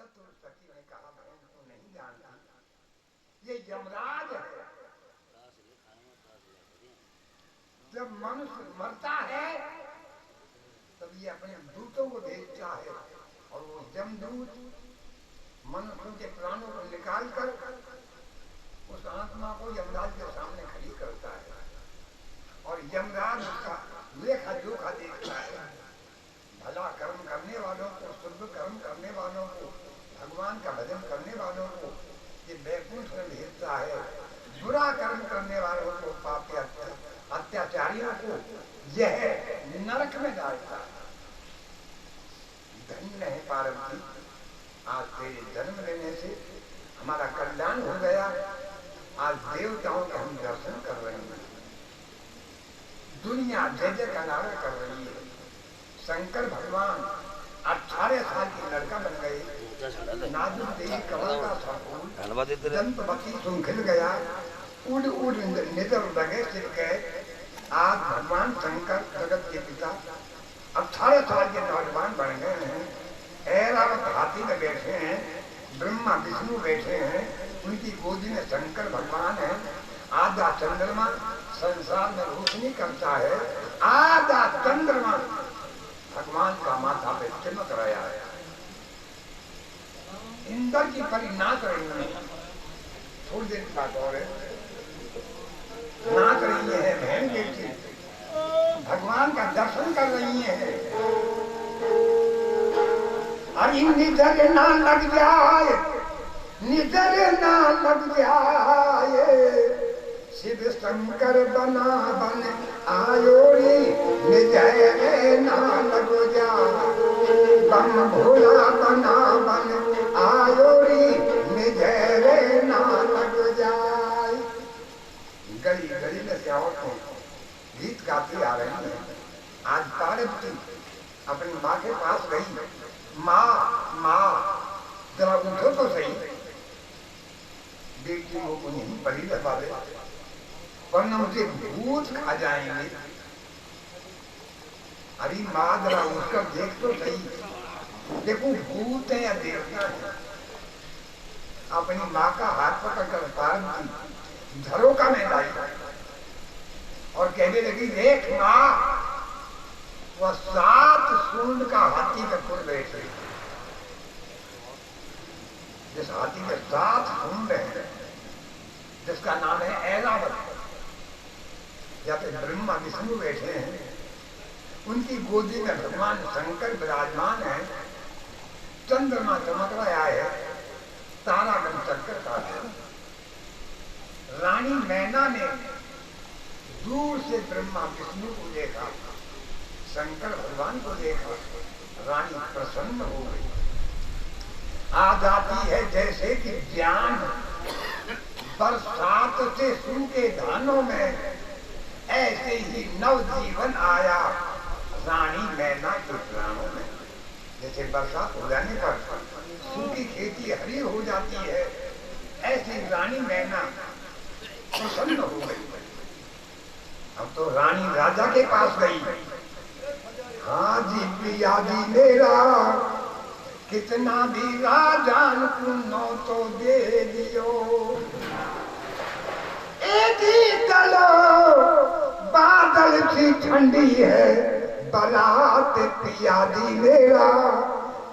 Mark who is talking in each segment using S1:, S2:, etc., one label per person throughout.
S1: चतुर्सखी ने कहा बहन तो नहीं जानती, ये यमराज है। जब मनुष्य मरता है तब ये अपने दूतों को भेजता है और वो यमदूत मनुष्यों के प्राणों को निकाल कर उस आत्मा को यमराज के सामने खड़ी करता है और यमराज उसका लेखा जोखा देखता है। भला कर्म करने वालों को, शुद्ध कर्म करने वालों को, भगवान का भजन करने वालों को ये बैकुंठ में भेजता है, बुरा कर्म करने वालों को, पापी अत्याचारियों को यह नरक में डालता है। धन्य है पार्वती, आज तेरे जन्म लेने से हमारा कल्याण हो गया। आज देवताओं के हम दर्शन कर रहे हैं, दुनिया जय जय का नारा कर रही है। शंकर भगवान 18 साल की लड़का बन गए, नाजुक देही कमल का सा फूल, दंतवती सुंखिल गया, उड़ उड़ निदर लगे सिर के। आज भगवान शंकर जगत के पिता 18 साल के नौजवान बन गए हैं। ऐरावत हाथी में बैठे हैं, ब्रह्मा विष्णु बैठे हैं, उनकी गोदी में शंकर भगवान है। आधा चंद्रमा संसार में रोशनी करता है, आधा चंद्रमा भगवान का माथा पे चमक रहा है। इंद्र की परी नाच रही है, थोड़ी देर का दौर है, नाच रही है बहन बेटी, भगवान का दर्शन कर रही है। अरे निधर ना लग जाए, निधर ना लग जाए, शिव शंकर बना बन आयोरी, निधर ना लग जाए, बम भोला बना बन आयोरी, निधर ना लग जाए। गली गली में औरतें गीत गाती आ रही हैं। आज पार्वती अपनी माँ के पास गई, माँ माँ जरा उठो तो सही, बेटी को नहीं पड़ी लगा दे वरना मुझे भूत खा जाएंगे। अरे माँ जरा उठकर देख तो सही, देखो भूत है या देवता है। अपनी माँ का हाथ पकड़कर पार्वती झरोका में लाई और कहने लगी, देख माँ, वह 7 सूंड का हाथी में खुद बैठे। जिस हाथी के 7 सूंड है, जिसका नाम है ऐरावत, या फिर ब्रह्मा विष्णु बैठे हैं, उनकी गोदी में भगवान शंकर विराजमान है। चंद्रमा चमक रहा है, तारागण चक्कर का है। रानी मैना ने दूर से ब्रह्मा विष्णु को देखा, शंकर भगवान को देखा, रानी प्रसन्न हो गई। आ जाती है जैसे कि ज्ञान बरसात से सूखे धानों में, ऐसे ही नवजीवन आया रानी मैना के प्राणों में। जैसे बरसात हो जाने पर सूखी खेती हरी हो जाती है, ऐसी रानी मैना प्रसन्न हो गई। अब तो रानी राजा के पास गई, हाँ जी प्रिया जी मेरा, कितना भी राजान पुनो तो दे दियो, एक ही चलो बादल सी ठंडी है बारात पिया जी मेरा,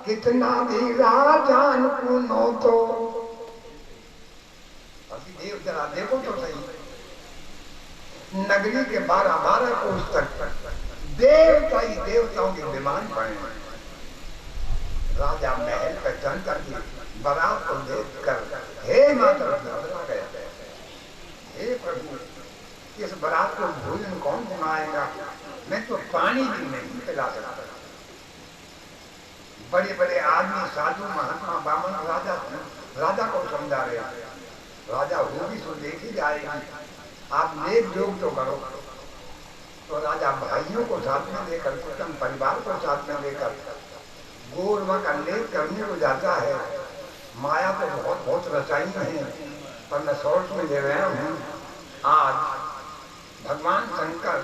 S1: कितना भी राजान पुनो तो। अभी देव जरा देखो तो सही, नगरी के 12 कोस तक देवता ही देवताओं के विमान पड़े। राजा महल पे चढ़ करके बारात को देखकर हे माता घबरा गया, हे प्रभु इस बारात को भोजन कौन बनाएगा, मैं तो पानी भी नहीं पिला सकता। बड़े बड़े आदमी साधु महात्मा बामन राजा को समझा रहे, राजा होगी तो देखी जाएगी, आप नेक योग तो करो। तो राजा भाइयों को साथ में लेकर, कुटुंब परिवार को साथ में लेकर गोरमा का लेप करने को जाता है। माया तो बहुत रचाई है, पर मैं शॉर्ट में ले रहा हूँ। आज भगवान शंकर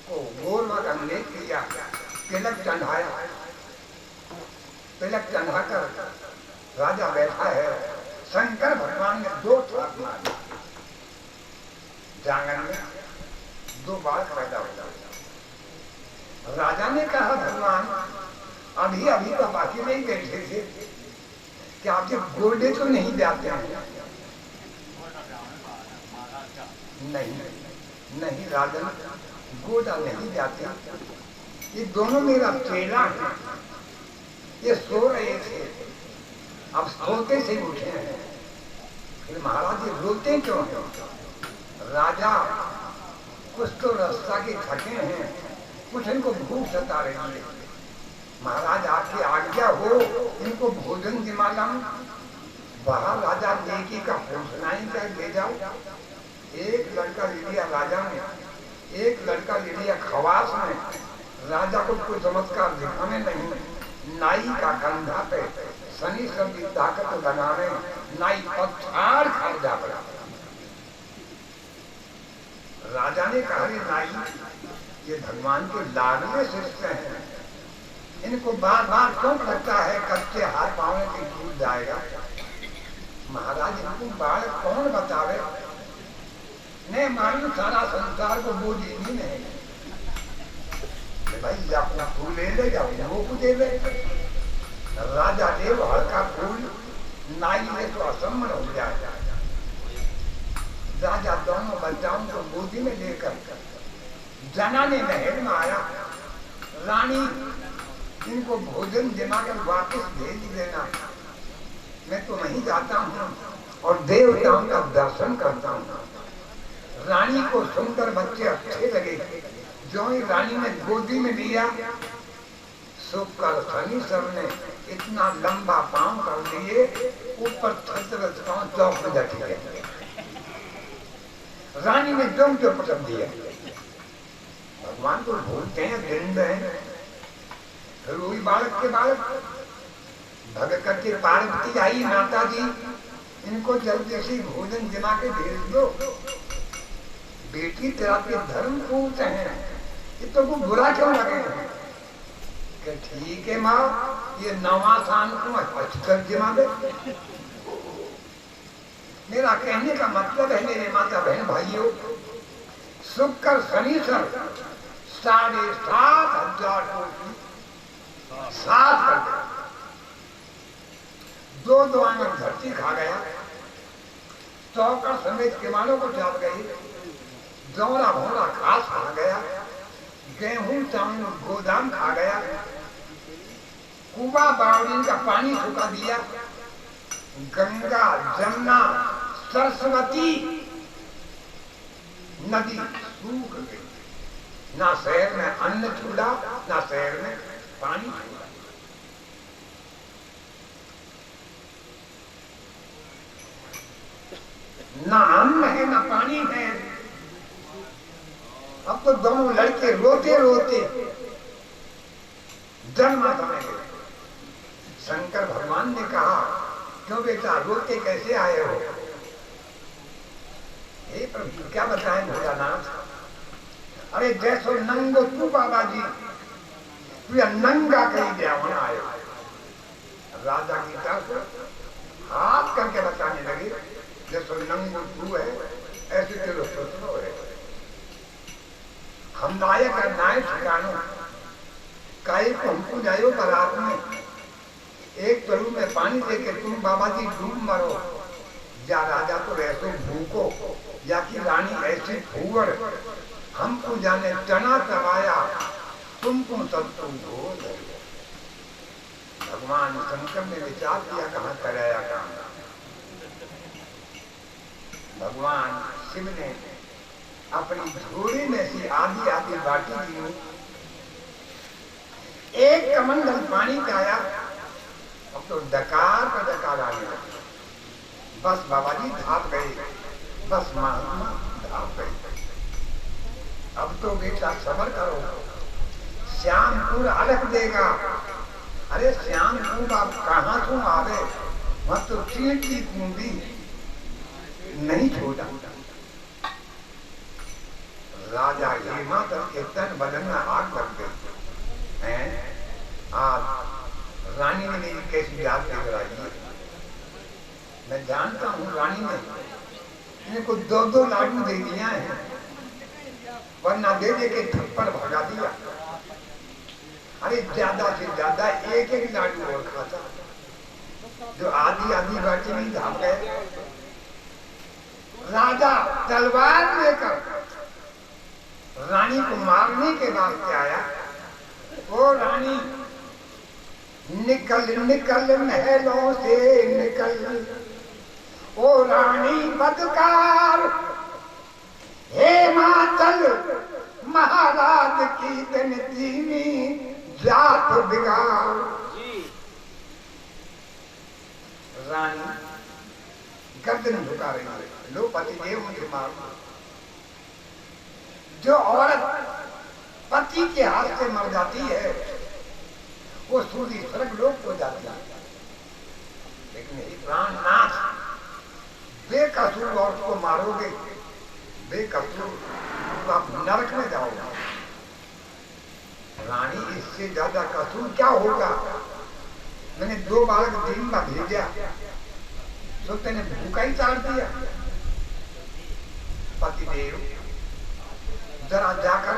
S1: को गोरमा का लेप किया, तिलक चढ़ाया, तिलक चढ़ाकर राजा बैठा है, शंकर भगवान ने 2 थाप मारे, जांगन में 2 बालक पैदा हो गए। राजा ने कहा भगवान अभी अभी तो बाकी नहीं बैठे थे कि आपके गोडे तो नहीं जाते हैं? नहीं नहीं राजन, गोडा नहीं जाते, ये दोनों मेरा चेला है, ये सो रहे थे, अब सोते से उठे हैं। फिर महाराज ये रोते क्यों हैं? राजा कुछ तो रास्ता के थके हैं, कुछ इनको भूख सता रही है, महाराज आपकी आज्ञा हो इनको भोजन दिमालम। बाहर राजा नेकी का फौसनाई कर ले जाओ। एक लड़का ले लिया राजा ने, एक लड़का ले लिया खवास में। राजा को कोई चमत्कार दिखाने नहीं, नाई का कंधा पे शनि सब की ताकत बनाने, नाई पत्थर खा जा पड़ा। राजा ने कहा नाई ये भगवान के लाडले शिष्य हैं, इनको बार बार क्यों लगता है कच्चे हाथ पाँव में टूट जाएगा? महाराज इनको बाल कौन बतावे? नहीं मालूम सारा संसार को बोझ ही नहीं। भाई अपना फूल ले ले जाओ, वो को दे दे। राजा देव हल्का फूल नाई में तो असम्मन हो जाएगा। राजा दोनों बच्चाओं को गोदी में लेकर जना ने महल में आया, रानी इनको भोजन दिलाकर वापस भेज देना, मैं तो नहीं जाता हूँ और देवताओं का दर्शन करता हूँ। रानी को सुनकर बच्चे अच्छे लगे, जो ही रानी ने गोदी में लिया, सुखकर शनि सर ने इतना लंबा पांव कर दिए, ऊपर छत्र चौक में बैठ गए। रानी ने जम के पटक दिया। भगवान को भूलते हैं, दृढ़ है। फिर वही बालक के बालक भगत करके पार्वती आई, माता जी इनको जल्दी से भोजन दिला के भेज दो, बेटी तेरा के धर्म पूछ है, ये तो को बुरा क्यों लगे? कि ठीक है माँ, ये 9वां साल को अच्छर दिला दे। मेरा कहने का मतलब है मेरे माता बहन भाइयों, शुक्र शनिचर 7,500 कोटि 7 कर गया। 2 आंगन धरती खा गया, चौका समेत किमानों को चाप गई, जौरा भोरा घास खा गया, गेहूं चावल गोदाम खा गया, कुबा बावड़ी का पानी सुखा दिया, गंगा जमुना सरस्वती नदी सूख गई। ना शहर में अन्न छूटा, ना शहर में पानी छूटा। ना अन्न है ना पानी है। अब तो दोनों लड़के रोते रोते जन्माता में गए। शंकर भगवान ने कहा, क्यों बेटा रोते कैसे आए हो? हे प्रभु क्या बताएं भोलानाथ? अरे जैसो नंगो तू बाबा जी, तू या नंगा कहीं ब्यावन आए। राजा की तरफ हाथ करके बताने लगे, जैसो नंगो तू है ऐसे चलो सोचो है। हम नायक का नाय ठिकानो काहे को हमको जायो बारात में, एक तरू में पानी देके तुम बाबा जी डूब मरो, या राजा तो ऐसे भूखो, या कि रानी ऐसी भूवर, हमको जाने तना तबाया, तुमको शत्रु हो। भगवान शंकर ने विचार किया कहाँ कराया काम। भगवान शिव ने अपनी झोली में से आधी आधी बाटी ली, एक कमंडल पानी पाया, अब तो डकार पर डकार आने लगे। बस बाबा जी धाप गए, बस महात्मा धाप गए। अब तो बेटा सबर करो, श्यामपुर अलग देगा। अरे श्यामपुर आप कहाँ से आवे, वहां तो चींट की कुंडी नहीं छोड़ा। राजा हेमंत के तन बदन में आग लग गई। आज रानी ने मेरी कैसी याद कराई, मैं जानता हूँ रानी ने इनको 2-2 लाडू दे दिया है, वरना दे दे के थप्पड़ भगा दिया। अरे ज्यादा से ज्यादा एक लाडू और खाता, जो आधी आधी बाटी में धाम गए। राजा तलवार लेकर रानी को मारने के बाद क्या आया, ओ रानी निकल निकल महलों से निकल, ओ रानी बदकार, हिमाचल महाराज की तनजीमी जात बिगाड़। रानी गर्दन झुका रही है, लो पतिदेव मुझे मारो। जो औरत पति के हाथ से मर जाती है वो सूदी स्वर्ग लोक हो जाती है, लेकिन प्राणनाथ बेकसूर औरत को मारोगे, बेकसूर तो आप नरक में जाओगे। रानी इससे ज्यादा कसूर क्या होगा। मैंने 2 बालक दिन में भेजा तो तेने भूखा ही चाल दिया। पतिदेव जरा जाकर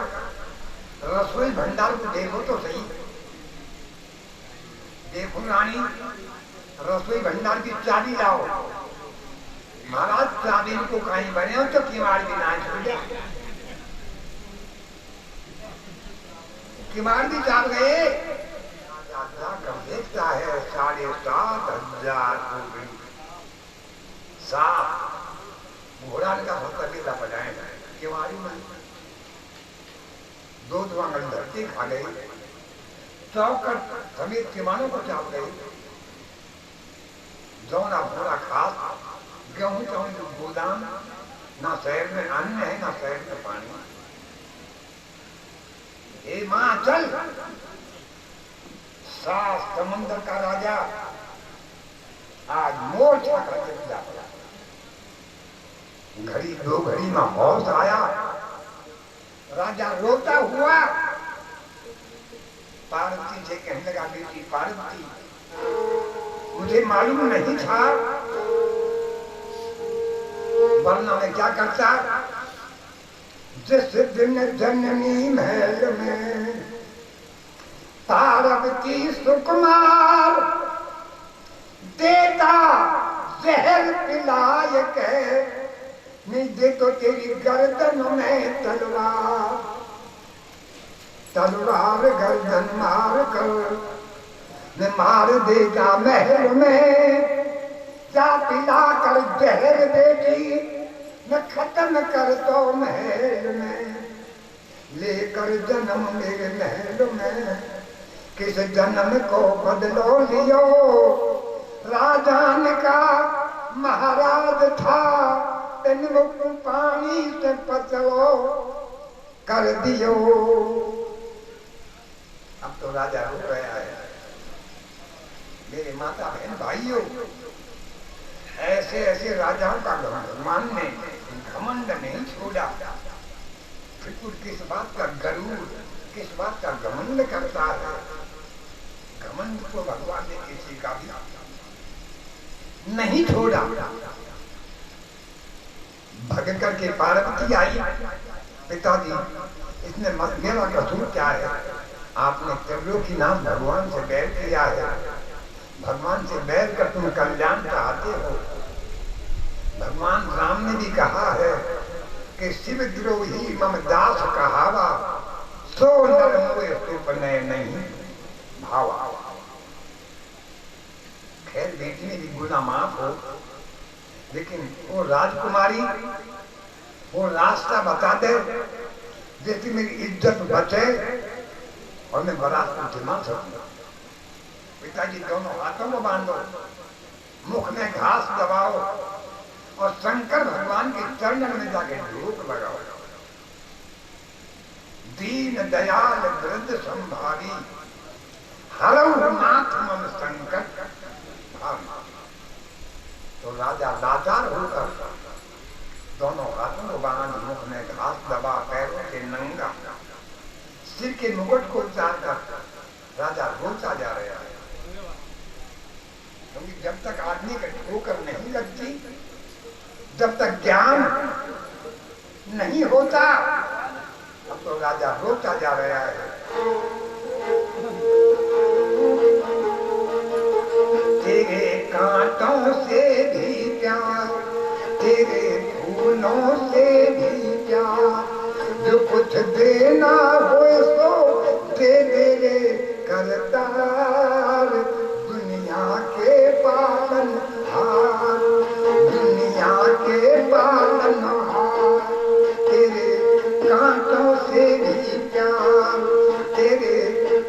S1: रसोई भंडार को देखो तो सही। देखो रानी, रसोई भंडार की चाबी लाओ। महाराज चाबी को कहीं बने हो तो किवाड़ भी ना छूट जाए। किवाड़ भी चाप गए, देखता है 7,500 रुपये। साफ घोड़ा का होकर भी लगाएगा किवाड़ी में। 2 दुआंगल धरती खा गई, चौकट समेत किमानों को चाप गई। जौना भूरा खास गेहूं चावल गोदाम, ना शहर में अन्न है ना शहर में पानी। ए मां चल, सात समंदर का राजा आज मोर्चा करके जा पड़ा। घड़ी 2 घड़ी में होश आया, राजा रोता हुआ पार्वती से कहने लगा, बेटी पार्वती मुझे मालूम नहीं था, वरना मैं क्या करता। जिस दिन जननी महल में पार्वती सुकुमार देता जहर पिलाए के, दे तो तेरी गर्दन में तलवार, तलवार गर्दन मार कर मैं मार देगा महल में। जा पिला कर जहर बेटी मैं खत्म कर दो महल में। लेकर जन्म मेरे महल में, किस जन्म को बदलो लियो। राजान का महाराज था, तेन पानी से पचलो कर दियो। अब तो राजा रो गया है। मेरे माता बहन भाइयों, ऐसे ऐसे राजाओं का भगवान ने घमंड नहीं छोड़ा। फिर किस बात का गरूर, किस बात का घमंड करता है। घमंड को भगवान ने किसी का भी नहीं छोड़ा। भग करके पार्वती आई, पिताजी इसने मेरा कसूर क्या है। आपने त्रिलोकी नाम भगवान से बैर किया है, भगवान से बैर कर तुम कल्याण चाहते हो। भगवान राम ने भी कहा है कि शिव द्रोही मम दास कहावा, सो नर मोए तो बने नहीं भावा। खैर बेटी ने भी गुनाह माफ हो, लेकिन वो राजकुमारी वो रास्ता बता दे जिससे मेरी इज्जत बचे और मैं बारात को जमा सकूं। पिताजी दोनों हाथों को बांधो, मुख में घास दबाओ और शंकर भगवान के चरणों में जाके धूप लगाओ। दीन दयाल वृद्ध संभावी, हरऊ नाथ मम संकट भावी। तो राजा लाचार होकर दोनों हाथों को बांध, मुख में घास दबा, पैरों से नंगा, सिर के मुकुट को उतार कर राजा रोता जा रहा है। क्योंकि जब तक आदमी का ठोकर नहीं लगती, जब तक ज्ञान नहीं होता, अब तो राजा रोता जा रहा है। तेरे कांटों से भी प्यार, तेरे फूलों से भी प्यार, जो कुछ देना हो सो दे दे रे करतार। दुनिया के पालनहार, दुनिया के पालनहार, तेरे कांटों से भी प्यार, तेरे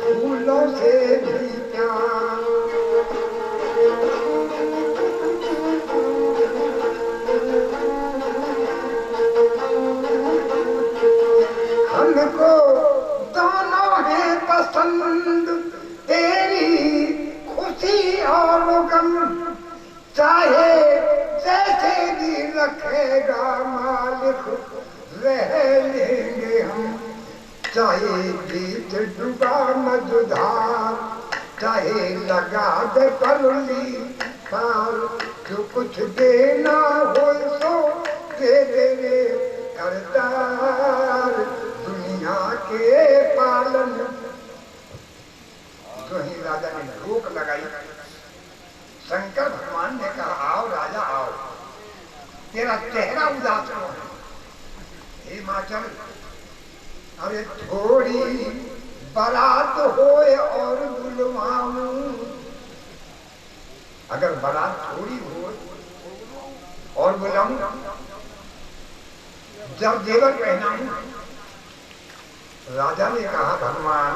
S1: फूलों से भी प्यार। हमको दोनों है पसंद, तेरी खुशी और गम, चाहे जैसे भी रखेगा मालिक रह लेंगे हम। चाहे बीच डूबा मझधार, चाहे लगा दे परुली पार, जो कुछ देना हो सो दे दे रे करतार। दुनिया के पालन। तो ही राजा ने रोक लगाई। शंकर भगवान ने कहा आओ राजा आओ, तेरा चेहरा उदास क्यों है? हे हिमाचल, अरे थोड़ी बारात होए और बुलवाऊं। अगर बारात थोड़ी हो और बुलाऊं, जब जेवर पहनाऊं। राजा ने कहा भगवान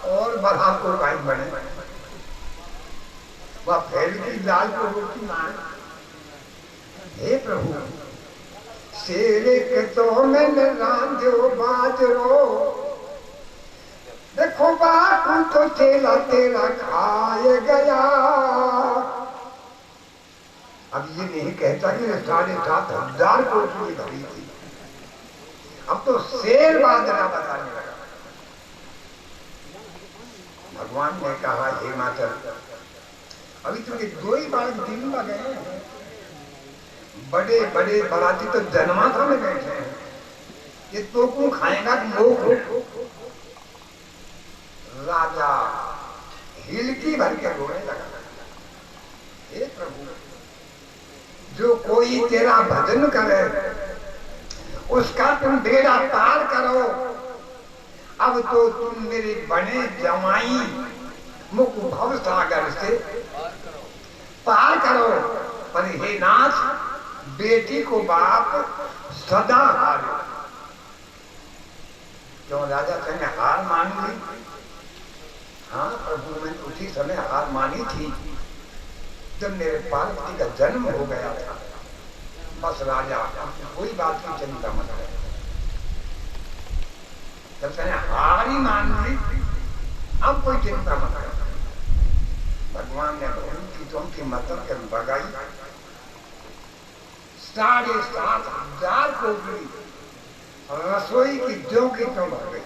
S1: और बारात को काहे बने, वह फैल की लाल को रोटी मार। हे प्रभु, शेरे के तो मैंने रांधो बाजरो, देखो बापू तो चेला तेरा खाए गया। अब ये नहीं कहता कि 7,500 कोठी भरी थी, अब तो शेर बाजरा बताने लगा। भगवान ने कहा हे हिमाचल, अभी तुझे 2 ही बार दिन में गए हैं, बड़े बड़े बराती तो जन्माथा में बैठे हैं, ये तो क्यों खाएगा कि लोग? राजा हिलकी भर के रोने लगा। हे प्रभु, जो कोई तेरा भजन करे उसका तुम बेड़ा पार करो। अब तो तुम मेरे बने जमाई मुख भव सागर से पार करो। पर हे नाथ, बेटी को बाप सदा हारे। क्यों राजा कहने हार मान ली? हाँ प्रभु, मैं उसी समय हार मानी थी जब मेरे पार्वती का जन्म हो गया था। बस राजा, कोई बात की चिंता मत करो। जब मैंने हार ही मान ली, अब कोई चिंता मत करो। भगवान ने उनकी तो उनकी मतलब कर भगाई। 7,500 कोठी रसोई की जो की तो भर गई,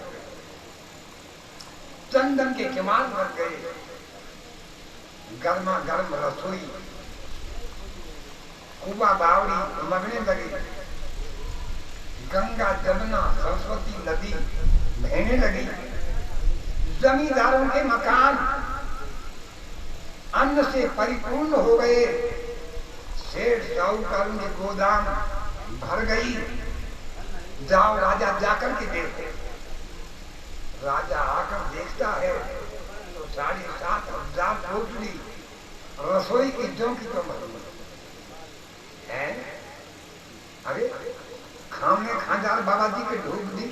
S1: चंदन के किमार भर गए, गर्मा गर्म रसोई, कुआ बावड़ी मगने लगी, गंगा जमुना सरस्वती नदी बहने लगी, जमींदारों के मकान अन्न से परिपूर्ण हो गए, सेठ साहूकारों के गोदाम भर गई। जाओ राजा, जाकर के देखो। राजा आकर देखता है तो 7,500 कोठी रसोई की जो की तो है। अरे खाने खाजार बाबा जी के ढूंढ दी।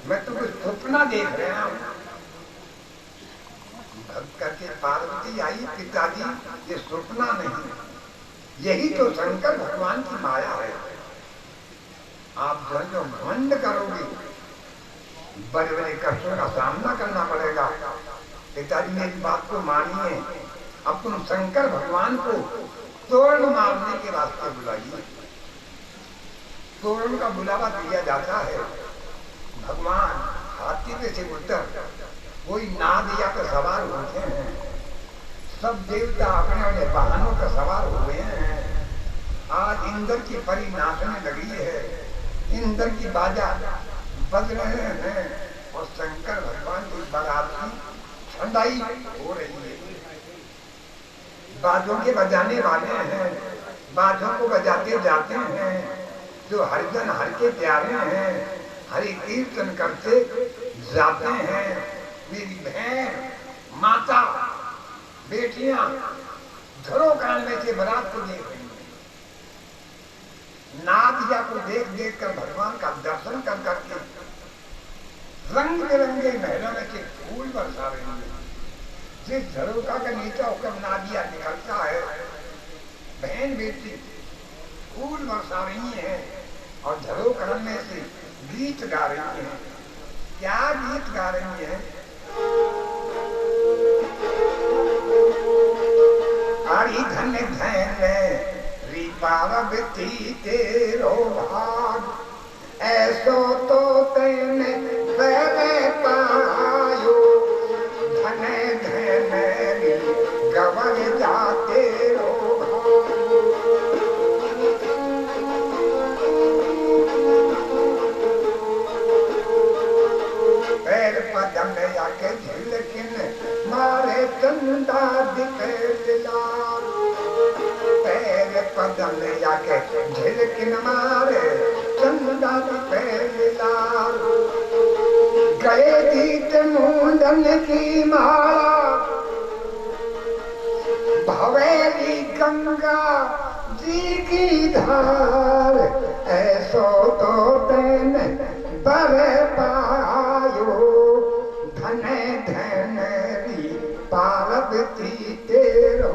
S1: मैं तो कुछ सपना देख रहा हूं। भक्त करके पार्वती आई, पिताजी ये सपना नहीं, यही तो शंकर भगवान की माया है। आप जो घमंड करोगे, बड़े बड़े कष्टों का सामना करना पड़ेगा। पिताजी मेरी बात को मानिए, अब तुम शंकर भगवान को तोरण मारने के वास्ते बुलाइए। तोरण का बुलावा दिया जाता है। भगवान हाथी पे से उतर कोई नाद या तो सवार होते हैं, सब देवता अपने अपने वाहनों पर सवार हुए हैं। आज इंद्र की परी नाचने लगी है, इंद्र की बाजा बज रहे हैं और शंकर भगवान की बारात की ठंडाई हो रही है। बाजों के बजाने वाले हैं, बाजों को बजाते जाते हैं। जो हरिजन हर के प्यारे हैं, हरि कीर्तन करते जाते हैं। मेरी बहन, माता, बेटियां घरों काल में से बारात को देख रही हैं। नादिया को देख देख कर भगवान का दर्शन कर करके रंग बिरंगे महलों में से फूल बरसा रही है। जिस झरोका का नीचा होकर नादिया निकलता है, बहन बेटी फूल बरसा रही है और झरोका में से गीत गा रही है। क्या गीत गा रही है? हरि धन धन री पार्वती तेरो भाग, ऐसो तो तेने पहले पायो। धन धन री गवर जाते रो पैर पदम जाके झिलकिन मारे चंदा दिखे लाल। पैर पदम जाके झिलकिन मारे चंदा दिखे लाल। गए गीत मुंडन की माला, भवेली गंगा जी की धार। ऐसो तो तेने बर पायो, धन धन री पार्वती तेरो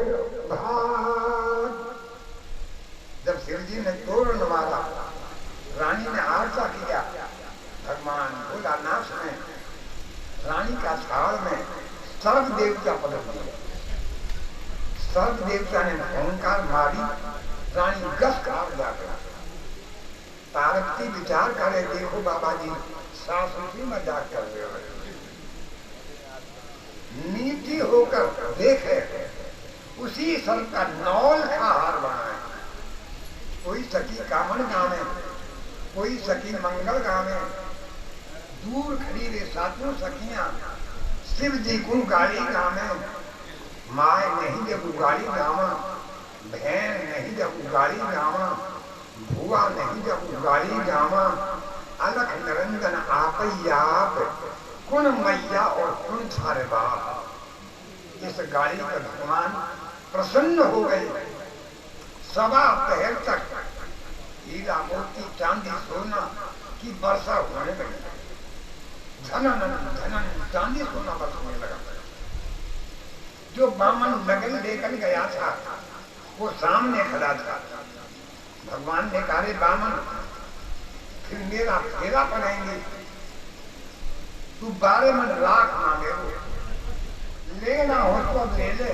S1: भाग। जब शिव जी ने तोरण मारा, रानी ने आरसा किया, भगवान भोलानाथ ने रानी का थाल में सर्व देवता पलट दिया। सर्व देवता ने ओंकार मारी, रानी गस खाब जाकर। पार्वती विचार करे, देखो बाबा जी सासू की मजाक कर रहे हो। नीति होकर देखे, उसी सर का नौल का हार बनाए। कोई सखी कामन गावे, कोई सखी मंगल गावे। दूर खड़ी रे सातों सखियां शिव जी को गाली गावे। माए नहीं जब गाली गावा, बहन नहीं जब गाली गावा, भुआ नहीं जब गाली गावा। अलख निरंजन आप ही आप, कुण मैया और कुण छारे बाप। इस गाली पर भगवान प्रसन्न हो गए। सवा पहर तक हीरा मोती चांदी सोना की वर्षा होने लगी। धनन धनन चांदी सोना बरसने लगा। जो बामन लगन लेकर गया था वो सामने खड़ा था। भगवान ने कहा, बामन फिर मेरा फेरा पड़ेंगे, तू 12 मन लाख मांगे हो, लेना हो तो ले ले।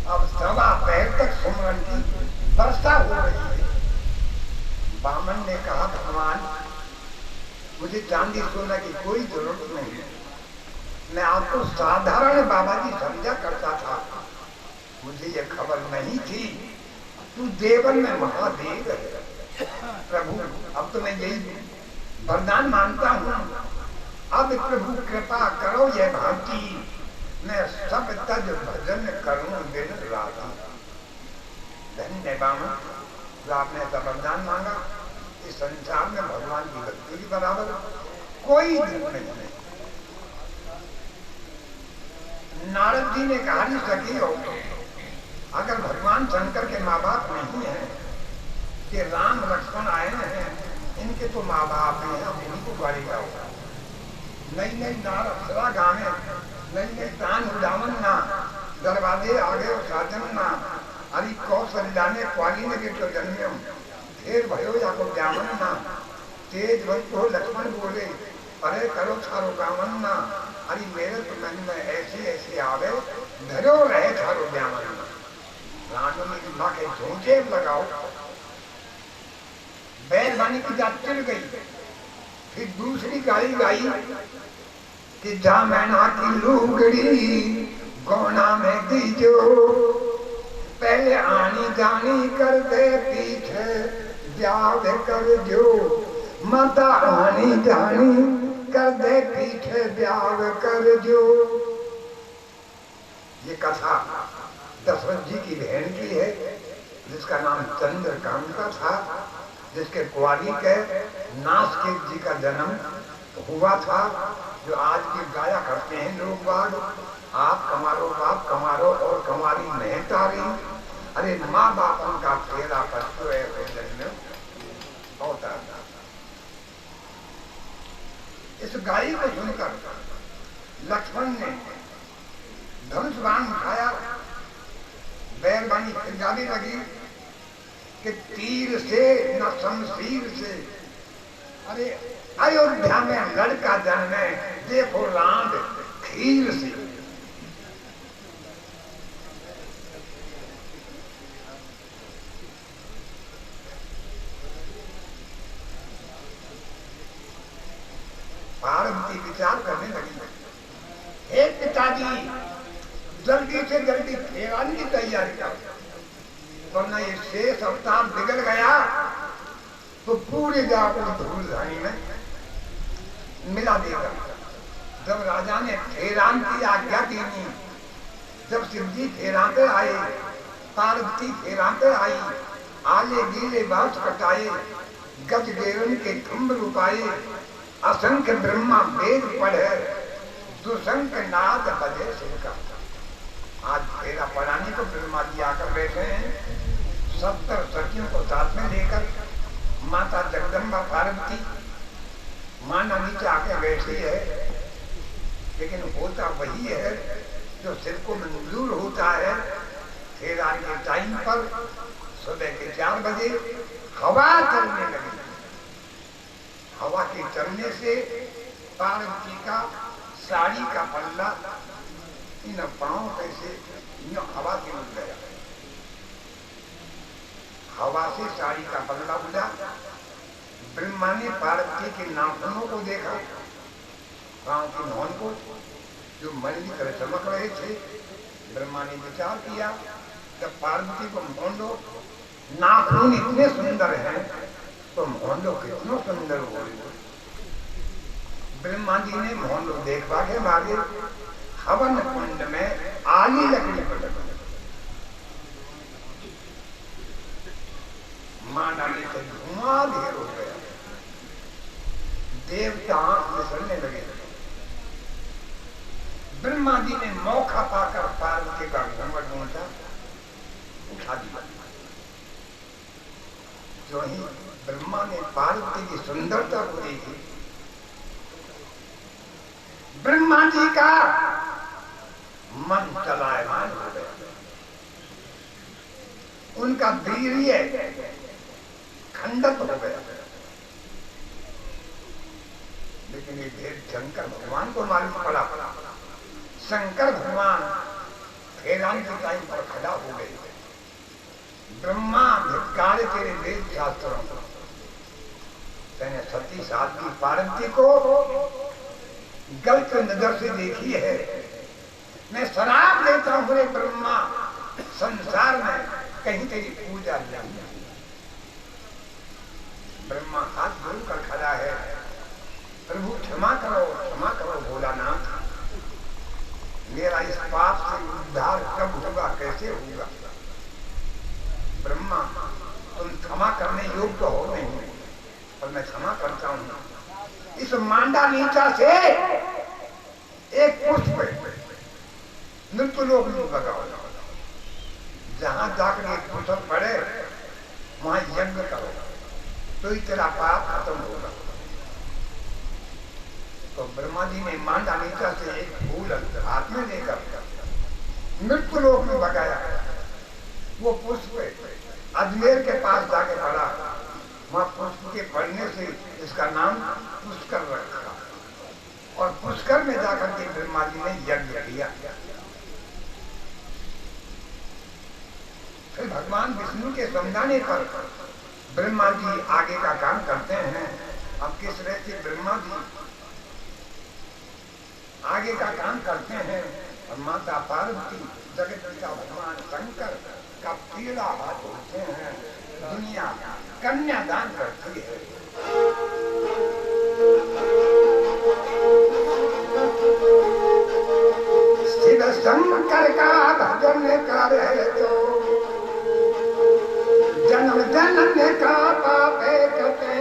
S1: अब सवा पैर तक सुमरन की वर्षा हो रही है। बामन ने कहा, भगवान मुझे चांदी सोना की कोई जरूरत नहीं है। मैं आपको साधारण बाबा जी समझा करता था, मुझे ये खबर नहीं थी तू देवन में महादेव है। प्रभु अब तो मैं यही वरदान मानता हूँ, अब प्रभु कृपा करो ये भांति मैं सब तज भजन करूं दिन रात। धन्य बामन, जो आपने ऐसा वरदान मांगा, इस संसार में भगवान की भक्ति के बराबर कोई धन नहीं है। नारद जी ने कहा, सखी हो, अगर भगवान शंकर के माँ बाप नहीं है कि राम लक्ष्मण आए हैं, इनके तो माँ बाप हैं, हम इनको गाली का होगा। नई नई नार अप्सरा गावे, नई नई तान उड़ावन ना, दरवाजे आगे साजन ना, अरे कौशल्या ने क्वाली ने के तो जन्म ढेर भयो या को जामन ना। तेज भई को लक्ष्मण बोले, अरे करो छारो गावन ना। अरे मेरे तो मन में ऐसे ऐसे आवे, धरो रहे छारो जामन ना। रानों में की माँ के झोंके लगाओ। बैरबानी की जात चल गई। फिर दूसरी गाली गाई कि जा मैना की लुगड़ी गौना में दीजो पहले आनी जानी कर दे पीछे ब्याह कर जो माता आनी जानी कर दे पीछे ब्याह कर जो। ये कथा दशरथ जी की बहन की है जिसका नाम चंद्रकांता था, जिसके कुंवारी के नासकेत जी का जन्म हुआ था, जो आज की गाया करते हैं लोग बाग, आप कमारो बाप कमारो और कमारी नहीं तारी। अरे माँ बाप उनका फेरा करते है होता। इस गाय को सुनकर लक्ष्मण ने धनुष बाण उठाया, बैरबानी खिलजाने लगी कि तीर से न शमशीर से। अरे अयोध्या में लड़का जन्मे देखो लांड खीर से। पार्वती विचार करने लगी, हे पिताजी जल्दी से जल्दी फेराने की तैयारी कर, वरना ये शेष अवतार बिगड़ गया तो पूरे जाकर धूल धानी में मिला देगा। जब राजा ने फेरान की आज्ञा दी, जब शिव जी फेराते आए, पार्वती फेराते आई, आले गीले बात कटाए, गज गेवन के खम्भ रुपाए, असंख्य ब्रह्मा वेद पढ़े, दुसंख नाद बजे सिंह। आज फेरा पढ़ाने को ब्रह्मा जी आकर बैठे हैं, 70 सखियों को साथ में लेकर माता जगदम्बा पार्वती माना नीचे आके बैठी है। लेकिन होता वही है जो सिर को मंजूर होता है। फेरा के टाइम पर सुबह के 4 बजे हवा चलने लगी। हवा के चलने से पार्वती का साड़ी का पल्ला इन पांव कैसे हवा से उड़ गया। हवा से साड़ी का पल्ला उड़ा। ब्रह्मा ने पार्वती के नाखूनों को देखा, पांव के नौन को जो मणि की तरह चमक रहे थे। ब्रह्मा ने विचार किया, जब पार्वती को मोंडो नाखून इतने सुंदर हैं तो मोंडो कितना सुंदर हो। ब्रह्मा जी ने मोंडो देखवा के मारे हवन कुंड में आली लकड़ी पर मां डाली से धुआं ढेर हो गया। देवता आंख फिसलने लगे। ब्रह्मा जी ने मौका पाकर पार्वती का घूंघट ऊंचा उठा दिया। जो ही ब्रह्मा ने पार्वती की सुंदरता को देखी, ब्रह्मा जी का मन चलायमान हो गया। उनका वीर्य खंडित हो गया। लेकिन ये भेद शंकर भगवान को मालूम पड़ा। शंकर भगवान फेरान के टाइम पर खड़ा हो गए। ब्रह्मा धिक्कार तेरे वेद शास्त्रों को। मैंने सती साध्वी पार्वती को गलत नजर से देखी है। मैं शराब देता हूं रे ब्रह्मा, संसार में कहीं तेरी पूजा नहीं। ब्रह्मा हाथ जोड़कर खड़ा है, प्रभु क्षमा करो भोलानाथ, मेरा इस पाप से उद्धार कब होगा, कैसे होगा। ब्रह्मा तुम क्षमा करने योग्य तो हो नहीं, पर मैं क्षमा करता हूं। इस मांडा नीचा से एक पुष्प मृत्यु लोक में लगाओ। जहां जाकर एक पुष्प पड़े वहां यज्ञ करो तो ही तेरा पाप खत्म होगा। तो ब्रह्मा जी ने मांडा नीचा से एक फूल हाथ में लेकर मृत्यु लोक में भगाया। वो पुष्प अजमेर के पास जाके पड़ा। वहां पुष्प के पड़ने से इसका नाम पुष्कर रखा और पुष्कर में जाकर के ब्रह्मा जी ने यज्ञ किया। फिर भगवान विष्णु के समझाने पर ब्रह्मा जी आगे का काम करते हैं। अब किस तरह से ब्रह्मा जी आगे का काम करते हैं और माता पार्वती जगत पिता भगवान शंकर का पीड़ा हाथ होते हैं। दुनिया कन्यादान करती है। शिव शंकर का भजन करे तो जन्म जन्म का पापे कटे,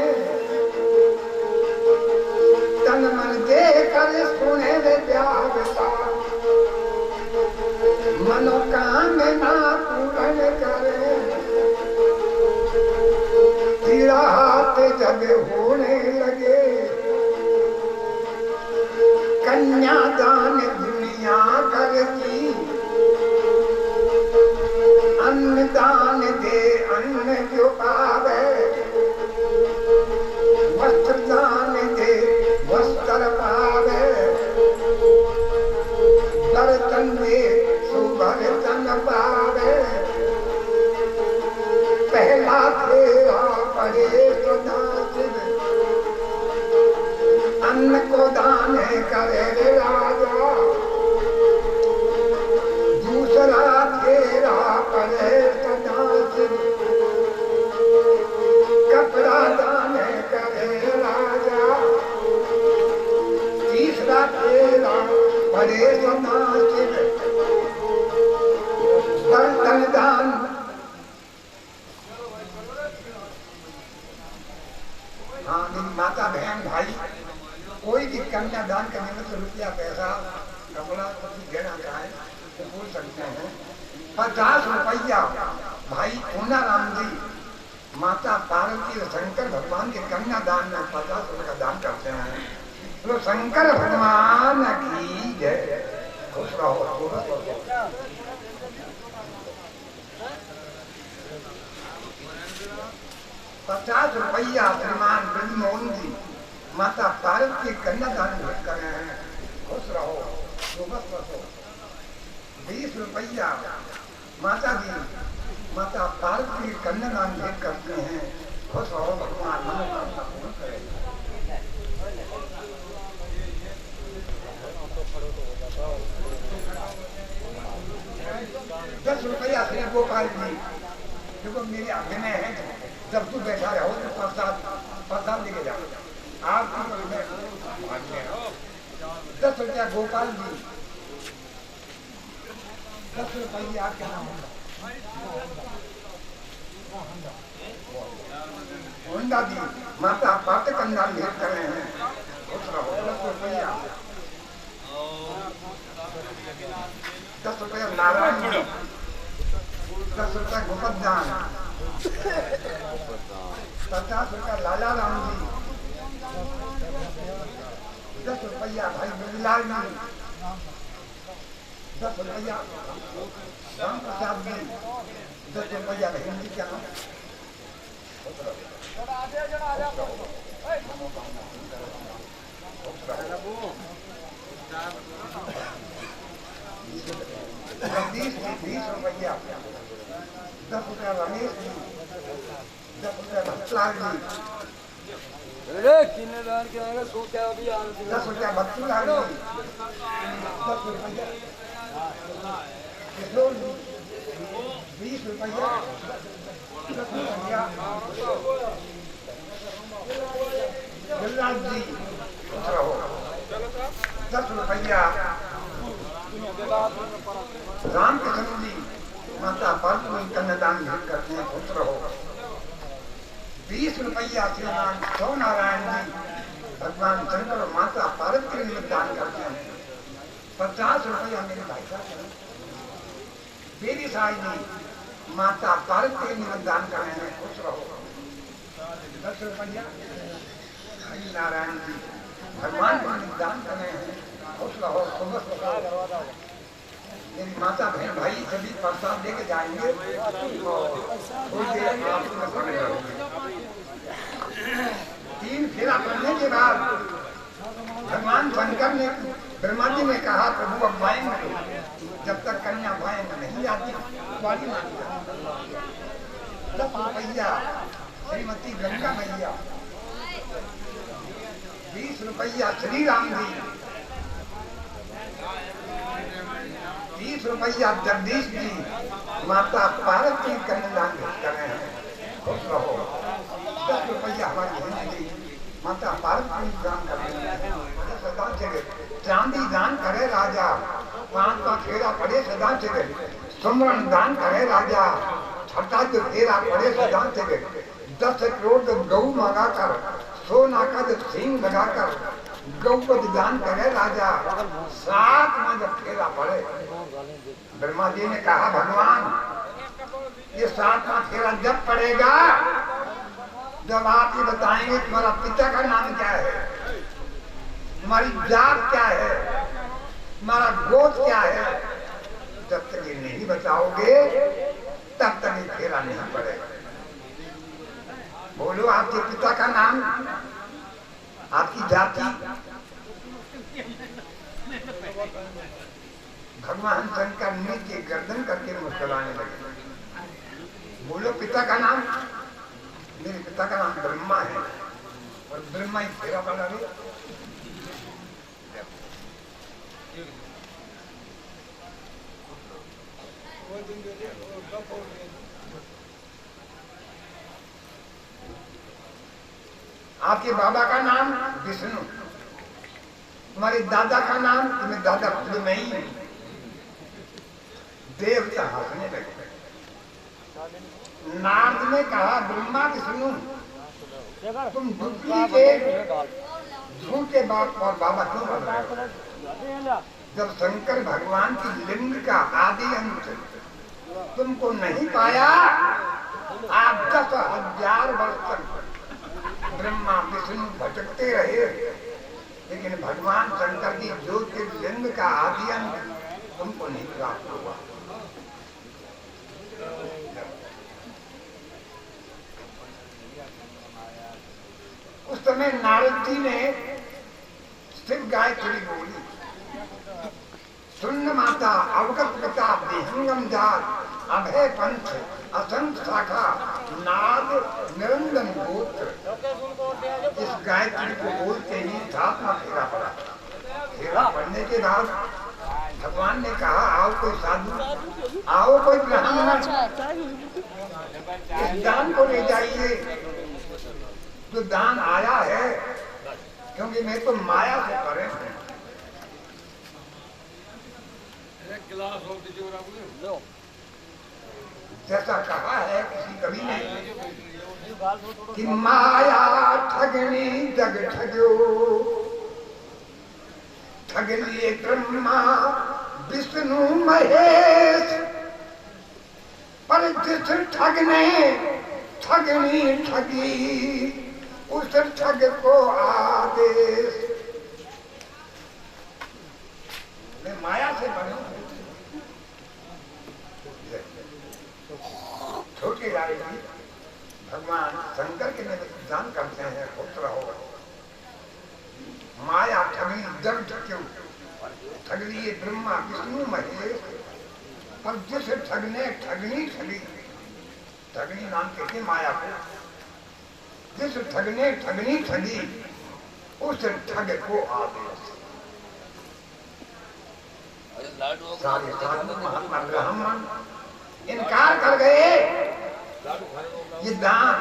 S1: तन मन दे कर सुने व्यावता, मनोकामना पूर्ण करे, तीरात जब होने लगे, कन्यादान दुनिया करती, अन्नदान दे अन्न जो पावे, वस्त्र दान दे वस्त्र पावे, बर्तन दे सुबर्तन पावे, पहला फेरा पड़े तो नासिब, अन्न को दान करे राजा, दूसरा फेरा पड़े तो नासिब, कपड़ा दान करे राजा, तीसरा फेरा पड़े तो नासिब, बर्तन दान। हाँ, मेरी माता बहन भाई कोई भी कन्यादान करने में तो रुपया पैसा कपड़ा कुछ देना चाहे तो बोल सकते हैं। 50 रुपया भाई पूनाराम जी माता पार्वती और शंकर भगवान के कन्यादान में 50 रुपये का दान करते हैं। तो शंकर भगवान की जय। खुश रहो। 50 रुपया श्रीमान ब्रजमोहन जी माता पार्वती के कन्यादान भेंट कर रहे हैं। खुश रहो, सुबह रहो। 20 रुपया माता जी माता पार्वती के कन्यादान भेंट करते हैं। खुश रहो, भगवान मनोकामना पूर्ण करें। 10 रुपया श्री गोपाल जी, देखो मेरे अभिनय है, जब तू बैठा रहो तो प्रसाद लेके जाओ। आप 10 रुपया गोपाल जी, 10 रुपया आपका नाम होंडा जी माता पाते कन्यादान भेंट कर रहे हैं। 10 रुपया 10 रुपया नारायण जी, 10 रुपया गोपदान, 50 रुपया लाला राम जी, 10 रुपया भाई बिरलाल जी, 10 रुपया राम प्रसाद जी, 10 रुपया बहन जी क्या नाम 20 रुपया 10 रुपया रमेश जी, 10 रुपया भट्टलाल जी, 10 रुपया भट्टलाल जी, 10 रुपया किशोर जी, 20 रुपया 10 रुपया गिरिराज जी, 10 रुपया रामकृष्ण जी माता पार्वती कन्यादान भेंट करते हैं। खुश रहो। 20 रुपया श्रीमान सौनारायण जी भगवान शंकर और माता पार्वती के लिए दान करते हैं। 50 रुपया मेरे भाई साहब बेबी साई जी माता पार्वती के लिए दान कर रहे हैं। खुश रहो। 10 रुपया हरि नारायण जी भगवान के लिए दान कर रहे हैं। खुश रहो। सुबह मेरी माता बहन भाई सभी प्रसाद लेके जाएंगे। तीन फेरा करने के बाद भगवान शंकर ने ब्रह्मा जी ने कहा प्रभु अब भाएंगे, जब तक कन्या भाएंगे नहीं जाती वाली मानी। 10 रुपया श्रीमती गंगा मैया, 20 रुपया श्री राम जी, 20 रुपया जगदीश जी माता पार्वती कन्यादान कर रहे हैं, खुश रहो। 10 रुपया हमारी जिंदगी माता पार्वती दान कर रहे हैं। चांदी दान करे राजा, 5 का फेरा पड़े सदा से, सुमरण दान करे राजा, छठा जो फेरा पड़े सदा से, 10 करोड़ गऊ मंगा कर, सोना का जो सिंह लगाकर गौ को दान करे राजा, 7 में जब फेरा पड़े, ब्रह्मा जी ने कहा भगवान ये 7वां फेरा जब पड़ेगा जब आप ये बताएंगे तुम्हारा पिता का नाम क्या है, तुम्हारी जात क्या है, तुम्हारा गोत्र क्या है, जब तक ये नहीं बताओगे तब तक ये फेरा नहीं पड़ेगा। बोलो आपके पिता का नाम, आपकी जाति। भगवान शंकर नीचे गर्दन करके मुस्कुराने लगे। बोलो पिता का नाम। मेरे पिता का नाम ब्रह्मा है, और ब्रह्मा ही फेरा पड़ा रे। आपके बाबा का नाम विष्णु, तुम्हारे दादा का नाम, तुम्हें दादा खुद में ही देवता हंसने लगे। नारद ने कहा ब्रह्मा विष्णु तुम झूठे बाप और बाबा क्यों बन रहे हो? जब शंकर भगवान की लिंग का आदि अंत तुमको नहीं पाया, आप 10,000 वर्ष तक ब्रह्मा विष्णु भटकते रहे, लेकिन भगवान शंकर की ज्योतिर्लिंग का आदि अंत तुमको नहीं प्राप्त हुआ। उस समय नारद जी ने शिव गायत्री बोली, सुन्न माता अवगत पिता विहंगम जात अभय पंथ असंत शाखा नाद निरंजन गोत्र। इस गायत्री को बोलते ही 7वां फेरा पड़ा। फेरा पड़ने के बाद भगवान ने कहा आओ कोई साधु, आओ कोई ब्राह्मण, इस दान को ले जाइए जो दान आया है, क्योंकि मैं तो माया से परे हूं। जैसा कहा है किसी कवि ने कि माया ठगनी जग ठग्यो, ठग लिए ब्रह्मा विष्णु महेश, पर जिस ठग ने ठगनी ठगी उस ठग को आदेश। मैं माया से बना छोटी लाड़की भगवान शंकर के निदान करते हैं, पुत्र हो माया ठगनी जग ठग्यो, ठग लिए ब्रह्मा विष्णु महेश, पर जिस ठग ने ठगनी ठगी, ठगनी नाम कहते माया को, जिस ठग ने ठगनी ठगी उस ठग को आदेश। सारे साधु महात्मा ब्राह्मण इनकार कर गए, ये दान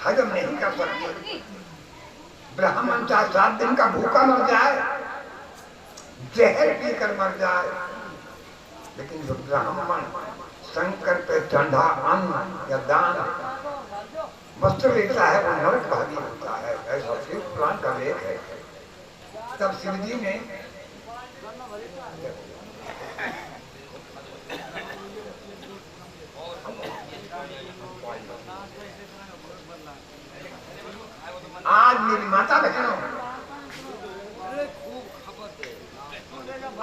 S1: हजम नहीं कर सकते। ब्राह्मण चाहे 7 दिन का भूखा मर जाए, जहर पीकर मर जाए, लेकिन जो ब्राह्मण शंकर पे चढ़ा अन्न या दान वस्त्र लेता है वो नरक भागी होता है। ऐसा शिव पुराण का लेख है। तब शिव जी ने आज मेरी माता बहनों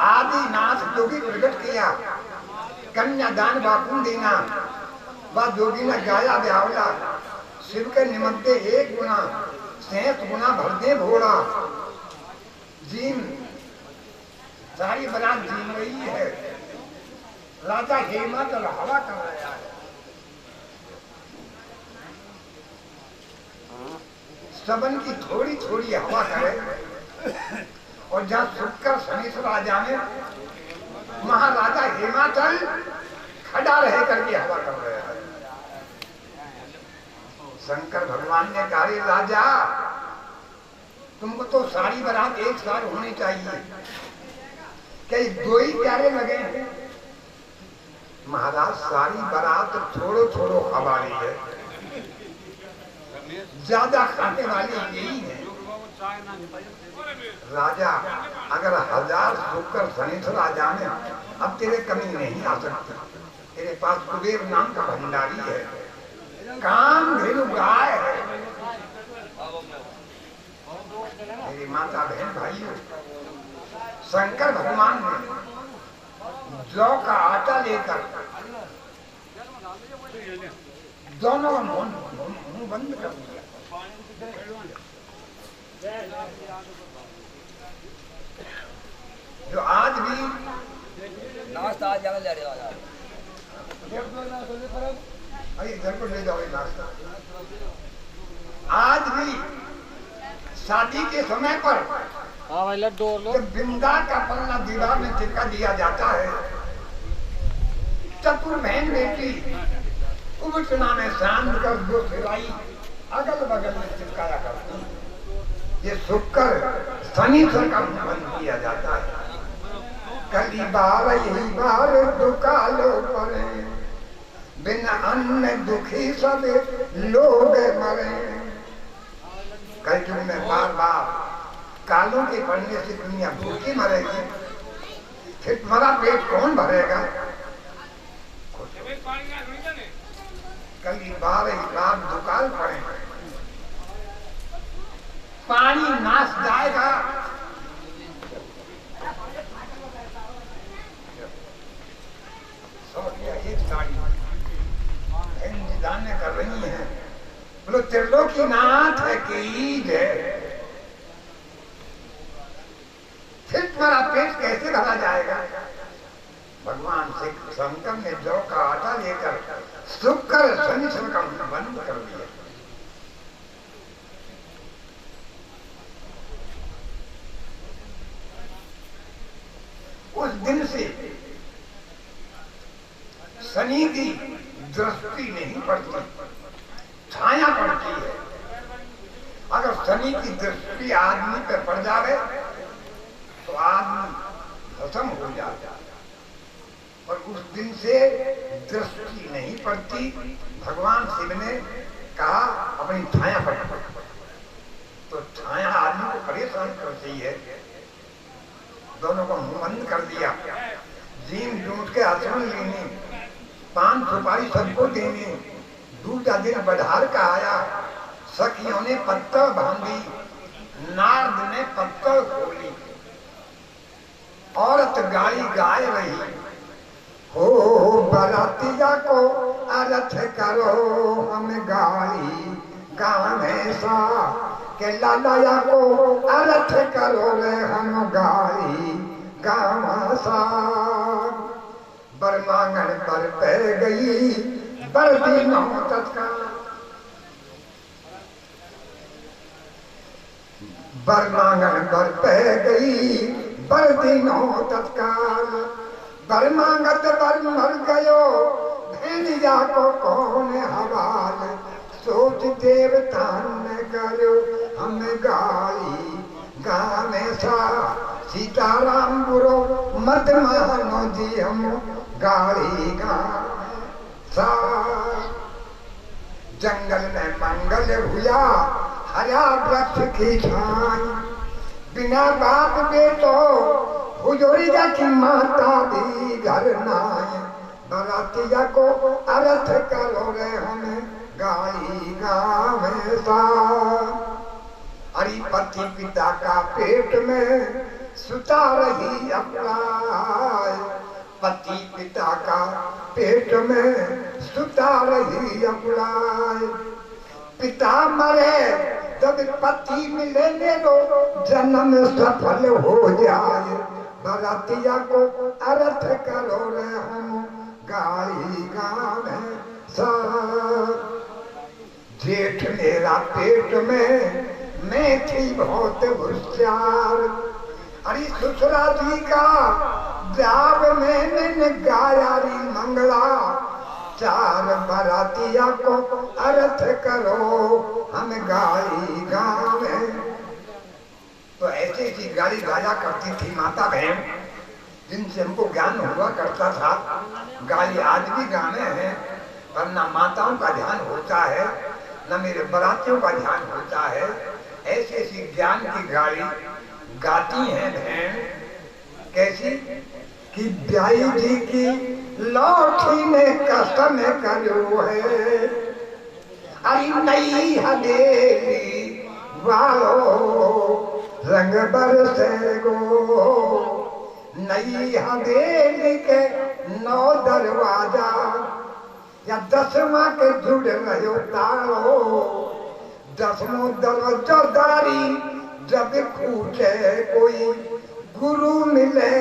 S1: आदिनाथ जोगी प्रकट किया, कन्यादान बापू देना, वह जोगी ने गाया ब्यावला, शिव के निमंते 1 गुना 7 गुना भर दे भोला। जीम सारी बरात जीम रही है, राजा हेमंत हवा कर रहा है। सबन की थोड़ी थोड़ी हवा करे, और जहाँ शुक्र शनिश्वर आ जाए महाराजा हिमाचल खड़ा रह करके हवा कर रहे हैं। शंकर भगवान ने कहा, राजा तुमको तो सारी बारात एक साथ होनी चाहिए, क्या दो ही प्यारे लगे हैं? महाराज सारी बारात छोड़ो छोड़ो हमारी है, ज्यादा खाने वाली यही है। राजा अगर 1000 शुक्र शनिश्चर आ जाने, अब तेरे कमी नहीं आ सकती। तेरे पास कुबेर नाम का भंडारी है, काम घरेलू गाय है। मेरी माता बहन भाइयों, शंकर भगवान ने जौ का आटा लेकर दोनों का मुंह बंद कर दिया। जो आज भी
S2: नाश्ता आज ले रहे हो,
S1: घर पर ले जाओ नाश्ता। आज भी शादी के समय पर जब बिंदा का पन्ना दीवार में चिपका दिया जाता है, चतुर बहन बेटी उबटना में शांत कर दो सिलाई अगल बगल में चिपकाया करती। ये शुक्र शनिश्चर का बंद किया जाता है। कली बार यही बार दुकालो पड़े, बिना अन्न दुखी सब लोग मरे। कलयुग में बार बार कालों के पड़ने से दुनिया भूखी मरेगी, फिर तुम्हारा पेट कौन भरेगा? कली बार ही बार दुकाल पड़े, पानी नाश जाएगा। एक साड़ी दाने कर रही है, बोलो त्रिलोकीनाथ की जय। फिर तुम्हारा पेट कैसे भरा जाएगा? भगवान से शंकर ने जौ का आटा लेकर शुक्र शनिश्चर का बंद कर दिया। उस दिन से शनि की दृष्टि नहीं पड़ती, छाया पड़ती है। अगर शनि की दृष्टि आदमी पर पड़ जावे तो आदमी भस्म हो जाता, और उस दिन से दृष्टि नहीं पड़ती। भगवान शिव ने कहा अपनी छाया पर, तो छाया आदमी को परेशान करती है। दोनों को मुंह बंद कर दिया। जीम जूट के आचरण लेने, पान सुपारी सबको देने, दूसरा दिन बढ़ार का आया। सखियों ने पत्तल बांधी, नारद ने पत्तल खोली। औरत गाड़ी गाय रही, हो बरातिया को अर्थ करो हम गाड़ी गाने सा, के लालाया को अर्थ करो रे हम गाड़ी गावा सा। बरमांगन पर पै गई बरदी नौ तत्काल, बरमांगन पर पै गई बरदी नौ तत्काल। बरमांगत बर मर गयो भेड़िया को कौन हवाल, सोच देवता ने करो हम गाली गाने सा। सीताराम बुरो मत मानो जी हम गाली गा सा। जंगल में मंगल हुआ हरा वृक्ष की छाई, बिना बाप बेटो हुजूरिया की माता भी घर नाय। बरातिया को अर्थ करो रे हमें गाली गावे सा। हरि पति पिता का पेट में सुता रही अप्लाई, पति पिता का पेट में सुता रही अप्लाई। पिता मरे जब पति मिले दो जन्म सफल हो जाए। बरातिया को अर्थ करो रे हम गाली गावे सा। जेठ मेरा पेट में मैं थी बहुत होशियार, अरे ससुरा जी का जाब मैंने गाया री मंगला, चार बरातिया को अर्थ करो हम गाई गावे। तो ऐसे ऐसी गाली गाया करती थी माता बहन, जिनसे हमको ज्ञान हुआ करता था। गाली आज भी गाने हैं, पर ना माताओं का ध्यान होता है, न मेरे बरातियों का ध्यान होता है। ऐसी ऐसी ज्ञान की गाली गाती हैं बहन। कैसी कि ब्याई जी की लौठी ने कसम करो है, अरे नई हवेली वालो रंग बरसे गो। नई हवेली के 9 दरवाजा या 10वां के जुड़ रहो तारो। 10वां दरवाजा दारी जब खूटे कोई गुरु मिले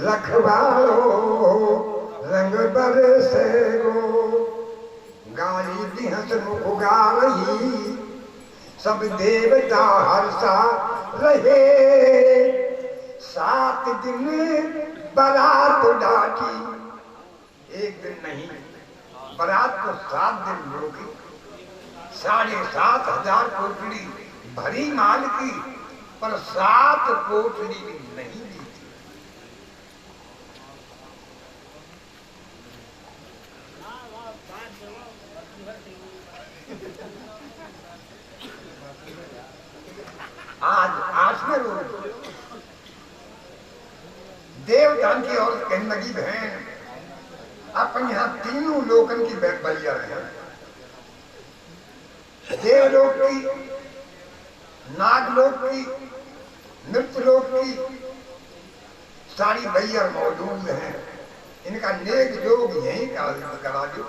S1: रखवालो रंग बरसे गो। गाली दिहस मुख गा रही सब देवता हर्षा रहे। 7 दिन बारात डाटी, एक दिन नहीं, बारात को 7 दिन रोकी। 7,500 कोठड़ी भरी माल की, पर 7 कोठड़ी भी नहीं दी थी। आज 8वें रोज देवदान की औरत कहने लगी बहन, अपन यहाँ तीनों लोकन की बलिया रहे, देवलोक की, नागलोक की, मृतलोक की सारी बैयर मौजूद हैं। इनका नेक जोग यही करा दो।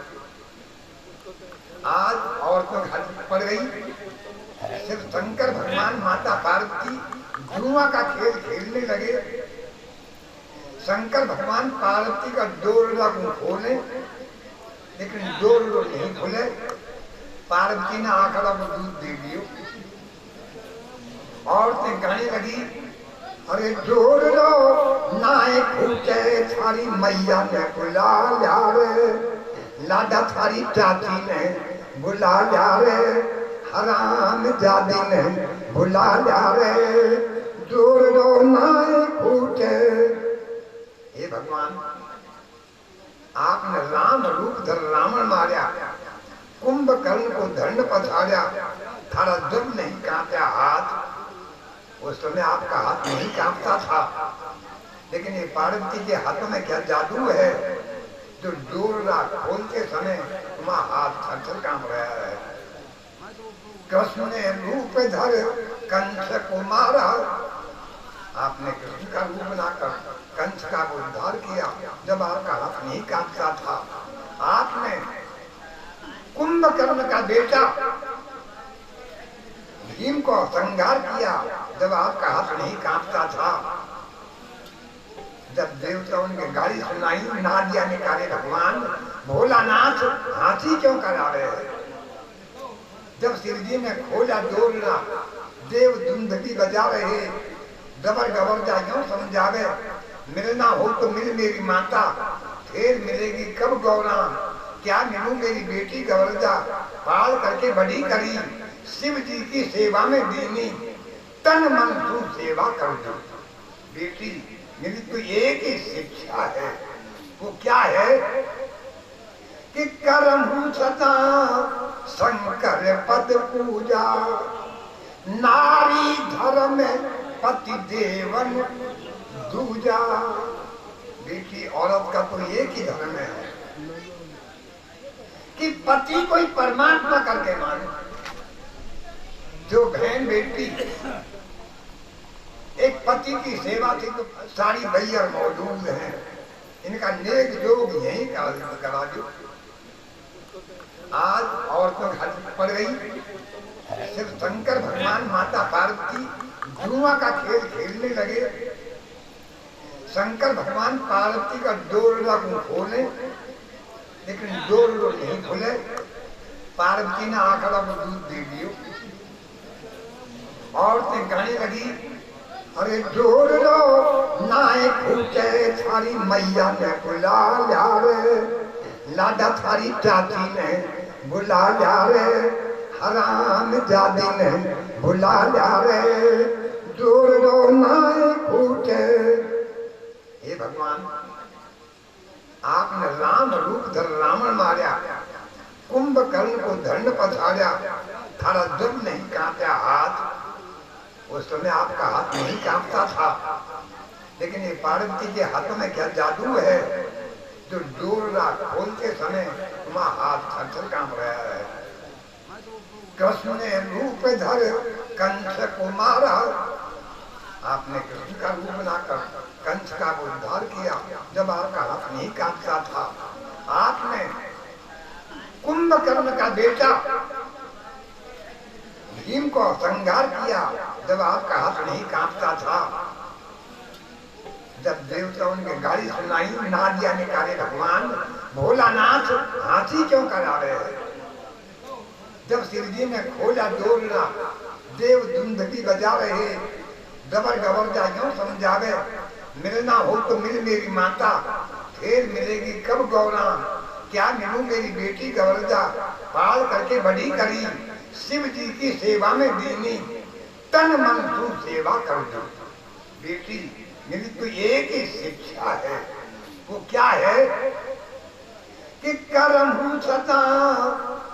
S1: आज औरतों घर पड़ गई। सिर्फ शंकर भगवान माता पार्वती जुआ का खेल खेलने लगे। शंकर भगवान पार्वती का डोरला खोले, लेकिन डोर नहीं खोले। पार्वती ने आखड़ा को दूध दे दियो। औरतें गाने लगी, अरे जोर लो नाए फूटे थारी मैया ने बुला लिया रे, लाडा थारी चाची ने बुला लिया रे, हराम जादी ने बुला लिया रे, जोर लो नाए फूटे। हे भगवान, आपने राम रूप धर रावण मारा, कुंभकर्ण को दंड पछाड़ा, थारा जब नहीं कांपा हाथ। उस समय आपका हाथ नहीं कांपता था, लेकिन ये पार्वती के हाथों में क्या जादू है जो डोरला खोलते समय तुम्हारा हाथ थर-थर कांप रहा है। कृष्ण ने रूप धर कंस को मारा। आपने कृष्ण का रूप बनाकर कंस का उद्धार किया जब आपका हाथ नहीं कांपता था। आपने कुंभकर्ण का बेटा भीम को संहार किया जब आपका हाथ नहीं कांपता था। जब देवताओं ने गाली सुनाई, नादिया ने कहा भगवान भोलानाथ हाथी क्यों करा रहे हैं। जब शिव जी ने खोला डोरना, देव धुंधली बजा रहे, डबर गबर जा क्यों समझावे, मिलना हो तो मिल मेरी माता, फिर मिलेगी कब गौरा, क्या मिलूं मेरी बेटी गवर्जा, पाल करके बड़ी करी, शिव जी की सेवा में दीनी, तन मन तू सेवा कर दो। बेटी मेरी तो एक ही शिक्षा है, वो क्या है कि करहूं सदा शंकर पद पूजा, नारी धर्म पति देवन दूजा। बेटी औरत का तो एक ही धर्म है कि पति कोई परमात्मा करके माने। जो बहन बेटी एक पति की सेवा थी तो सारी बैयर मौजूद हैं, इनका नेक जोग यही करा दो। आज औरतों घर पड़ गई। सिर्फ शंकर भगवान माता पार्वती जुआ का खेल खेलने लगे। शंकर भगवान पार्वती का डोरला खोले, लेकिन डोर नहीं खोले। पार्वती ने आखड़ा को दूध दे दियो। औरतें गाने लगी, अरे जोर लो नाए फूटे थारी मैया ने बुला लिया रे, लाडा थारी चाची ने बुला लिया रे, हराम जादी ने बुला लिया रे, जोर लो नाए फूटे। हे भगवान, आपने राम रूप धर रावण मारा, कुंभकर्ण को दंड पछाड़ा, थारा जब नहीं कांपा हाथ। उस समय आपका हाथ नहीं कांपता था, लेकिन ये पार्वती के हाथों में क्या जादू है जो डोरना खोलते समय तुम्हारा हाथ थर-थर कांप रहा है। कृष्ण ने रूप धर कंस को मारा, आपने कृष्ण का रूप बनाकर कंस का उद्धार किया जब आपका हाथ नहीं कांपता था। आपने कुंभकर्ण का बेटा भीम को संहार किया जब आपका हाथ नहीं कांपता था। जब देवताओं ने गाली सुनाई, नादिया निकाले, भगवान भोलानाथ हाथी क्यों करा रहे हैं? जब शिव जी ने खोला डोरना, देव धुंधली बजा रहे, डबर गबर जा क्यों समझावे, मिलना हो तो मिल मेरी माता, फिर मिलेगी कब गौरा, क्या मिलूं मेरी बेटी गौरजा, पाल करके बड़ी करी, शिव जी की सेवा में दीनी, तन मन तू सेवा कर दो। बेटी मेरी तो एक ही शिक्षा है, वो क्या है कि करहूं सदा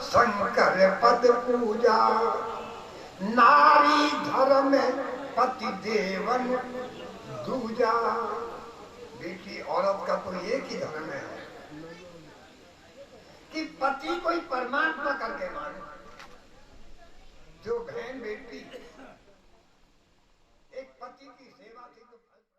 S1: शंकर पद पूजा, नारी धर्म पति देवन दूजा। बेटी औरत का तो एक ही धर्म है कि पति कोई परमात्मा करके माने। जो बहन बेटी